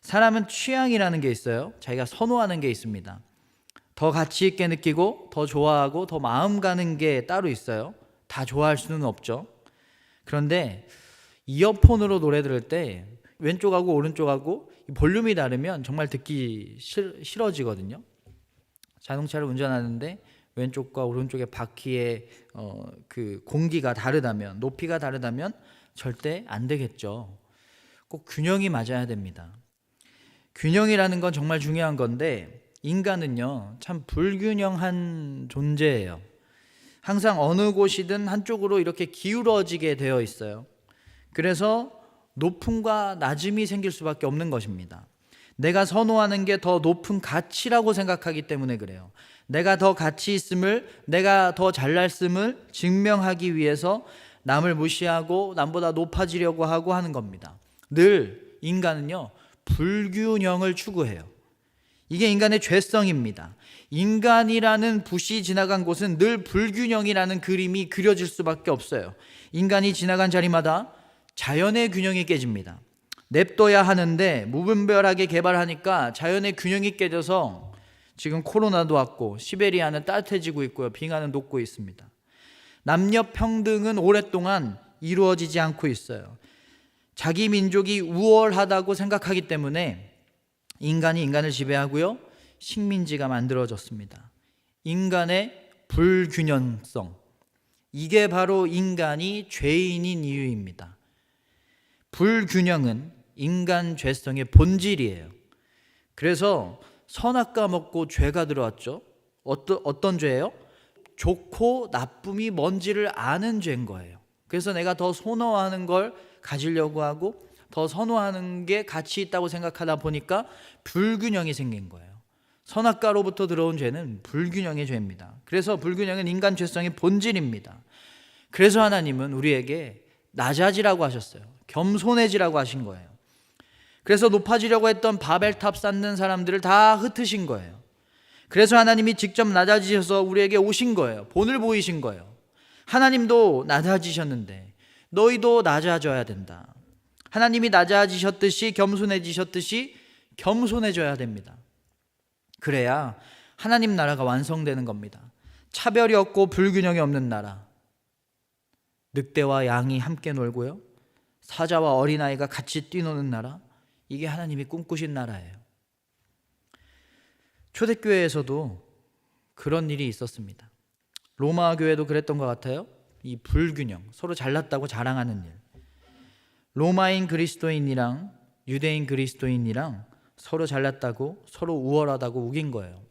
사람은 취향이라는 게 있어요. 자기가 선호하는 게 있습니다. 더 가치 있게 느끼고 더 좋아하고 더 마음 가는 게 따로 있어요. 다 좋아할 수는 없죠. 그런데 이어폰으로 노래 들을 때 왼쪽하고 오른쪽하고 볼륨이 다르면 정말 듣기 싫어지거든요. 자동차를 운전하는데 왼쪽과 오른쪽의 바퀴의 그 공기가 다르다면, 높이가 다르다면 절대 안 되겠죠. 꼭 균형이 맞아야 됩니다. 균형이라는 건 정말 중요한 건데 인간은요 참 불균형한 존재예요. 항상 어느 곳이든 한쪽으로 이렇게 기울어지게 되어 있어요. 그래서 높음과 낮음이 생길 수밖에 없는 것입니다. 내가 선호하는 게 더 높은 가치라고 생각하기 때문에 그래요. 내가 더 가치 있음을, 내가 더 잘났음을 증명하기 위해서 남을 무시하고 남보다 높아지려고 하고 하는 겁니다. 늘 인간은요 불균형을 추구해요. 이게 인간의 죄성입니다. 인간이라는 붓이 지나간 곳은 늘 불균형이라는 그림이 그려질 수밖에 없어요. 인간이 지나간 자리마다 자연의 균형이 깨집니다. 냅둬야 하는데 무분별하게 개발하니까 자연의 균형이 깨져서 지금 코로나도 왔고 시베리아는 따뜻해지고 있고요. 빙하는 녹고 있습니다. 남녀 평등은 오랫동안 이루어지지 않고 있어요. 자기 민족이 우월하다고 생각하기 때문에 인간이 인간을 지배하고요. 식민지가 만들어졌습니다. 인간의 불균형성. 이게 바로 인간이 죄인인 이유입니다. 불균형은 인간 죄성의 본질이에요. 그래서 선악과 먹고 죄가 들어왔죠. 어떤 죄예요? 좋고 나쁨이 뭔지를 아는 죄인 거예요. 그래서 내가 더 선호하는 걸 가지려고 하고 더 선호하는 게 가치 있다고 생각하다 보니까 불균형이 생긴 거예요. 선악과로부터 들어온 죄는 불균형의 죄입니다. 그래서 불균형은 인간 죄성의 본질입니다. 그래서 하나님은 우리에게 낮아지라고 하셨어요. 겸손해지라고 하신 거예요. 그래서 높아지려고 했던 바벨탑 쌓는 사람들을 다 흩으신 거예요. 그래서 하나님이 직접 낮아지셔서 우리에게 오신 거예요. 본을 보이신 거예요. 하나님도 낮아지셨는데 너희도 낮아져야 된다. 하나님이 낮아지셨듯이 겸손해지셨듯이 겸손해져야 됩니다. 그래야 하나님 나라가 완성되는 겁니다. 차별이 없고 불균형이 없는 나라. 늑대와 양이 함께 놀고요. 사자와 어린아이가 같이 뛰노는 나라. 이게 하나님이 꿈꾸신 나라예요. 초대교회에서도 그런 일이 있었습니다. 로마 교회도 그랬던 것 같아요. 이 불균형, 서로 잘났다고 자랑하는 일. 로마인 그리스도인이랑 유대인 그리스도인이랑 서로 잘났다고 서로 우월하다고 우긴 거예요.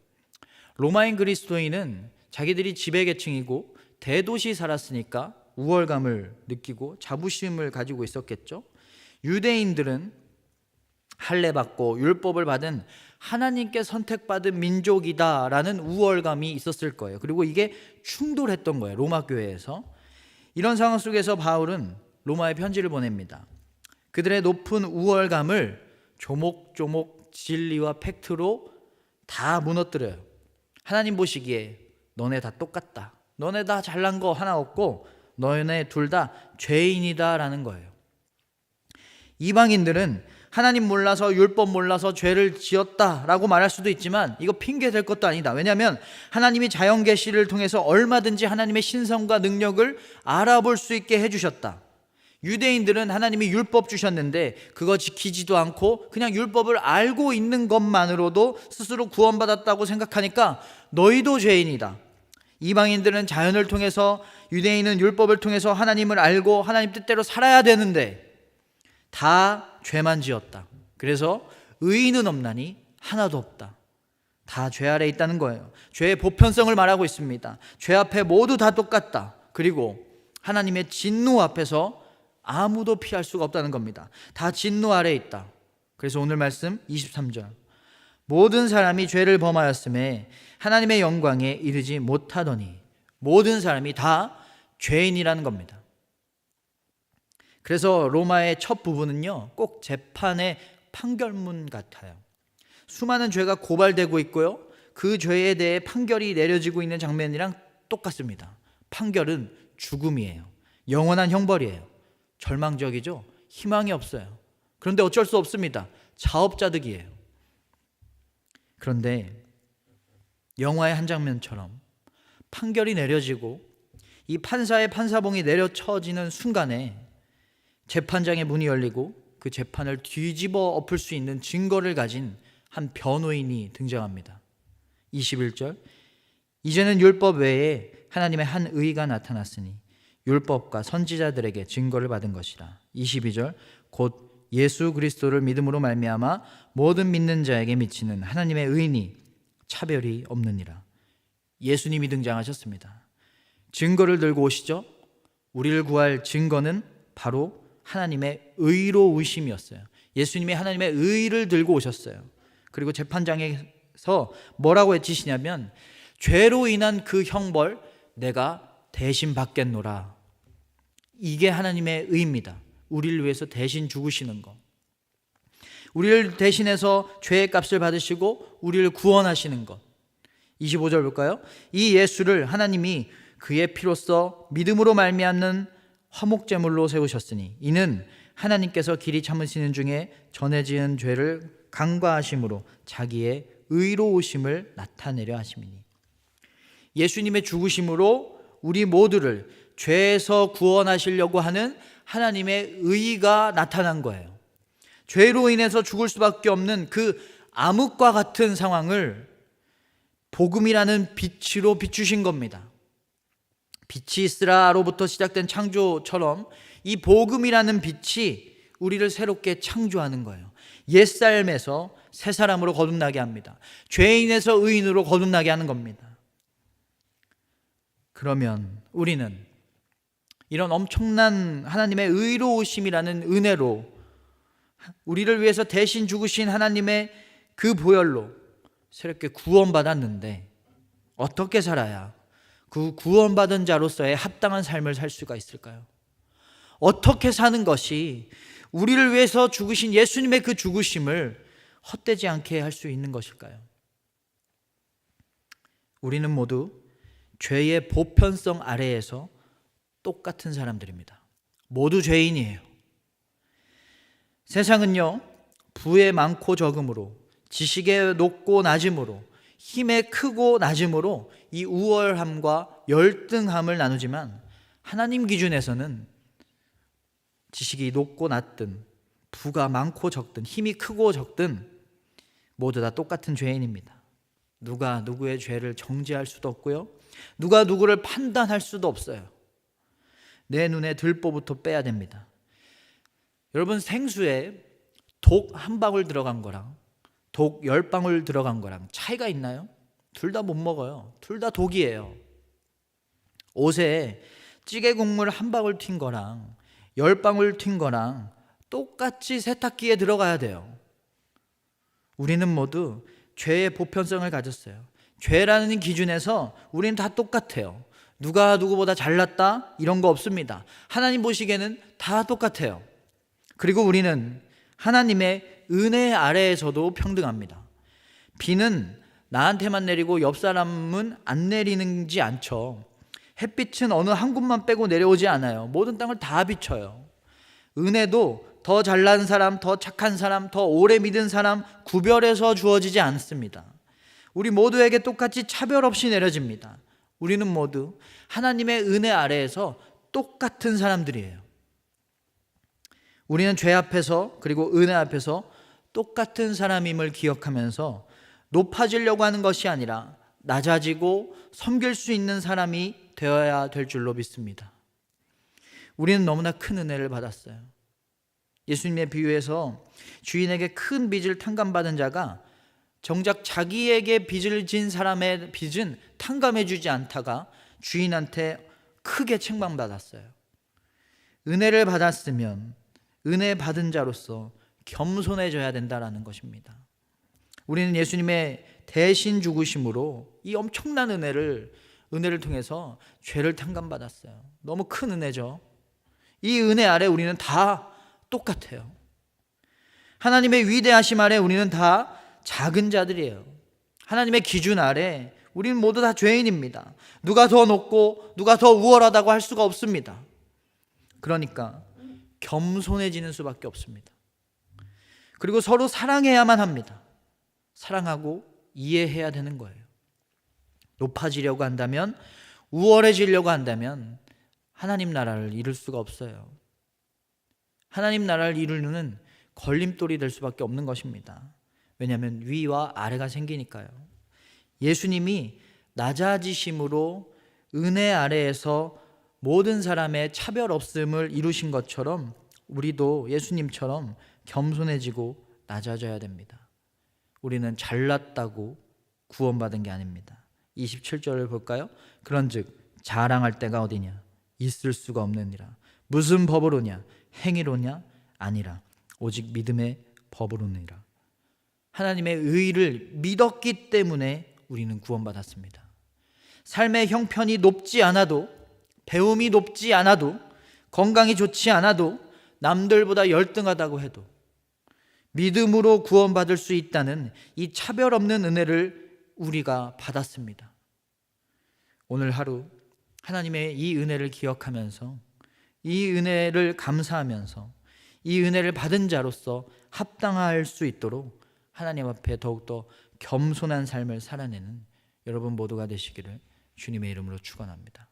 로마인 그리스도인은 자기들이 지배계층이고 대도시 살았으니까 우월감을 느끼고 자부심을 가지고 있었겠죠. 유대인들은 할례받고 율법을 받은 하나님께 선택받은 민족이다라는 우월감이 있었을 거예요. 그리고 이게 충돌했던 거예요. 로마 교회에서. 이런 상황 속에서 바울은 로마에 편지를 보냅니다. 그들의 높은 우월감을 조목조목 진리와 팩트로 다 무너뜨려요. 하나님 보시기에 너네 다 똑같다. 너네 다 잘난 거 하나 없고 너네 둘 다 죄인이다 라는 거예요. 이방인들은 하나님 몰라서 율법 몰라서 죄를 지었다라고 말할 수도 있지만 이거 핑계 될 것도 아니다. 왜냐하면 하나님이 자연 계시를 통해서 얼마든지 하나님의 신성과 능력을 알아볼 수 있게 해주셨다. 유대인들은 하나님이 율법 주셨는데 그거 지키지도 않고 그냥 율법을 알고 있는 것만으로도 스스로 구원받았다고 생각하니까 너희도 죄인이다. 이방인들은 자연을 통해서, 유대인은 율법을 통해서 하나님을 알고 하나님 뜻대로 살아야 되는데 다 죄만 지었다. 그래서 의인은 없나니 하나도 없다. 다 죄 아래 있다는 거예요. 죄의 보편성을 말하고 있습니다. 죄 앞에 모두 다 똑같다. 그리고 하나님의 진노 앞에서 아무도 피할 수가 없다는 겁니다. 다 진노 아래 있다. 그래서 오늘 말씀 23절. 모든 사람이 죄를 범하였음에 하나님의 영광에 이르지 못하더니. 모든 사람이 다 죄인이라는 겁니다. 그래서 로마의 첫 부분은요, 꼭 재판의 판결문 같아요. 수많은 죄가 고발되고 있고요, 그 죄에 대해 판결이 내려지고 있는 장면이랑 똑같습니다. 판결은 죽음이에요. 영원한 형벌이에요. 절망적이죠? 희망이 없어요. 그런데 어쩔 수 없습니다. 자업자득이에요. 그런데 영화의 한 장면처럼 판결이 내려지고 이 판사의 판사봉이 내려쳐지는 순간에 재판장의 문이 열리고 그 재판을 뒤집어 엎을 수 있는 증거를 가진 한 변호인이 등장합니다. 21절, 이제는 율법 외에 하나님의 한 의가 나타났으니 율법과 선지자들에게 증거를 받은 것이라. 22절, 곧 예수 그리스도를 믿음으로 말미암아 모든 믿는 자에게 미치는 하나님의 의인이 차별이 없느니라. 예수님이 등장하셨습니다. 증거를 들고 오시죠. 우리를 구할 증거는 바로 하나님의 의로우심이었어요. 예수님이 하나님의 의를 들고 오셨어요. 그리고 재판장에서 뭐라고 외치시냐면 죄로 인한 그 형벌 내가 대신 받겠노라. 이게 하나님의 의입니다. 우리를 위해서 대신 죽으시는 것, 우리를 대신해서 죄의 값을 받으시고 우리를 구원하시는 것. 25절 볼까요? 이 예수를 하나님이 그의 피로써 믿음으로 말미암는 화목제물로 세우셨으니 이는 하나님께서 길이 참으시는 중에 전에 지은 죄를 간과하심으로 자기의 의로우심을 나타내려 하심이니. 예수님의 죽으심으로 우리 모두를 죄에서 구원하시려고 하는 하나님의 의가 나타난 거예요. 죄로 인해서 죽을 수밖에 없는 그 암흑과 같은 상황을 복음이라는 빛으로 비추신 겁니다. 빛이 있으라로부터 시작된 창조처럼 이 복음이라는 빛이 우리를 새롭게 창조하는 거예요. 옛삶에서 새 사람으로 거듭나게 합니다. 죄인에서 의인으로 거듭나게 하는 겁니다. 그러면 우리는 이런 엄청난 하나님의 의로우심이라는 은혜로 우리를 위해서 대신 죽으신 하나님의 그 보혈로 새롭게 구원받았는데 어떻게 살아야 그 구원받은 자로서의 합당한 삶을 살 수가 있을까요? 어떻게 사는 것이 우리를 위해서 죽으신 예수님의 그 죽으심을 헛되지 않게 할 수 있는 것일까요? 우리는 모두 죄의 보편성 아래에서 똑같은 사람들입니다. 모두 죄인이에요. 세상은요, 부의 많고 적음으로, 지식의 높고 낮음으로, 힘의 크고 낮음으로 이 우월함과 열등함을 나누지만 하나님 기준에서는 지식이 높고 낮든 부가 많고 적든 힘이 크고 적든 모두 다 똑같은 죄인입니다. 누가 누구의 죄를 정죄할 수도 없고요, 누가 누구를 판단할 수도 없어요. 내 눈에 들보부터 빼야 됩니다. 여러분, 생수에 독 한 방울 들어간 거랑 독 10방울 들어간 거랑 차이가 있나요? 둘 다 못 먹어요. 둘 다 독이에요. 옷에 찌개 국물 한 방울 튄 거랑 10방울 튄 거랑 똑같이 세탁기에 들어가야 돼요. 우리는 모두 죄의 보편성을 가졌어요. 죄라는 기준에서 우리는 다 똑같아요. 누가 누구보다 잘났다 이런 거 없습니다. 하나님 보시기에는 다 똑같아요. 그리고 우리는 하나님의 은혜 아래에서도 평등합니다. 비는 나한테만 내리고 옆 사람은 안 내리는지 않죠. 햇빛은 어느 한 곳만 빼고 내려오지 않아요. 모든 땅을 다 비춰요. 은혜도 더 잘난 사람, 더 착한 사람, 더 오래 믿은 사람 구별해서 주어지지 않습니다. 우리 모두에게 똑같이 차별 없이 내려집니다. 우리는 모두 하나님의 은혜 아래에서 똑같은 사람들이에요. 우리는 죄 앞에서 그리고 은혜 앞에서 똑같은 사람임을 기억하면서 높아지려고 하는 것이 아니라 낮아지고 섬길 수 있는 사람이 되어야 될 줄로 믿습니다. 우리는 너무나 큰 은혜를 받았어요. 예수님의 비유에서 주인에게 큰 빚을 탕감받은 자가 정작 자기에게 빚을 진 사람의 빚은 탕감해 주지 않다가 주인한테 크게 책망받았어요. 은혜를 받았으면 은혜 받은 자로서 겸손해져야 된다라는 것입니다. 우리는 예수님의 대신 죽으심으로 이 엄청난 은혜를 통해서 죄를 탕감받았어요. 너무 큰 은혜죠. 이 은혜 아래 우리는 다 똑같아요. 하나님의 위대하심 아래 우리는 다 작은 자들이에요. 하나님의 기준 아래 우리는 모두 다 죄인입니다. 누가 더 높고 누가 더 우월하다고 할 수가 없습니다. 그러니까 겸손해지는 수밖에 없습니다. 그리고 서로 사랑해야만 합니다. 사랑하고 이해해야 되는 거예요. 높아지려고 한다면, 우월해지려고 한다면 하나님 나라를 이룰 수가 없어요. 하나님 나라를 이루는 걸림돌이 될 수밖에 없는 것입니다. 왜냐하면 위와 아래가 생기니까요. 예수님이 낮아지심으로 은혜 아래에서 모든 사람의 차별 없음을 이루신 것처럼 우리도 예수님처럼 겸손해지고 낮아져야 됩니다. 우리는 잘났다고 구원받은 게 아닙니다. 27절을 볼까요? 그런즉 자랑할 때가 어디냐? 있을 수가 없느니라. 무슨 법으로냐? 행위로냐? 아니라 오직 믿음의 법으로니라. 하나님의 의를 믿었기 때문에 우리는 구원받았습니다. 삶의 형편이 높지 않아도, 배움이 높지 않아도, 건강이 좋지 않아도, 남들보다 열등하다고 해도 믿음으로 구원받을 수 있다는 이 차별 없는 은혜를 우리가 받았습니다. 오늘 하루 하나님의 이 은혜를 기억하면서, 이 은혜를 감사하면서, 이 은혜를 받은 자로서 합당할 수 있도록 하나님 앞에 더욱더 겸손한 삶을 살아내는 여러분 모두가 되시기를 주님의 이름으로 축원합니다.